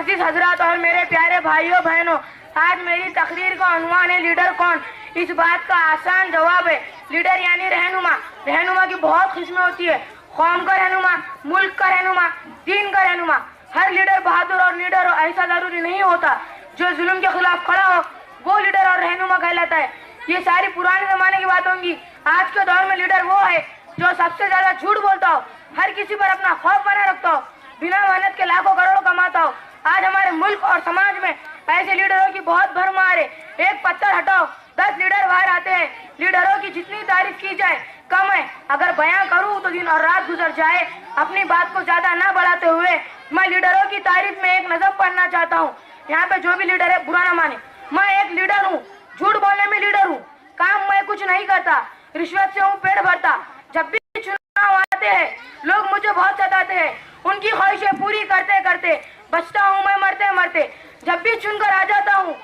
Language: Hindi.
मोअज़्ज़िज़ हजरात और मेरे प्यारे भाइयों बहनों, आज मेरी तकरीर का उन्वान है लीडर कौन। इस बात का आसान जवाब है लीडर यानी रहनुमा। रहनुमा की बहुत किस्में होती है, कौम का रहनुमा, मुल्क का रहनुमा, दीन का रहनुमा। हर लीडर बहादुर और लीडर हो ऐसा जरूरी नहीं होता। जो जुल्म के खिलाफ खड़ा हो वो लीडर और रहनुमा कहलाता है। ये सारी पुराने जमाने की बात होंगी। आज के दौर में लीडर वो है जो सबसे ज्यादा झूठ बोलता हो, हर किसी पर अपना खौफ बना रखता हो, बिना मेहनत के लाखों करोड़ों कमाता हो। आज हमारे मुल्क और समाज में ऐसे लीडरों की बहुत भरमार है। एक पत्थर हटाओ 10 लीडर बाहर आते हैं। लीडरों की जितनी तारीफ की जाए कम है। अगर बयां करूं तो दिन और रात गुजर जाए। अपनी बात को ज्यादा ना बढ़ाते हुए मैं लीडरों की तारीफ में एक नज़म पढ़ना चाहता हूँ। यहाँ पे जो भी लीडर है बुरा ना माने। मैं एक लीडर हूँ, झूठ बोलने में लीडर हूँ, काम मैं कुछ नहीं करता, रिश्वत से हूँ पेट भरता। जब भी चुनाव आते हैं लोग मुझे बहुत सताते हैं, उनकी ख्वाहिशें पूरी करते करते बचता हूँ मैं मरते मरते। जब भी चुनकर आ जाता हूँ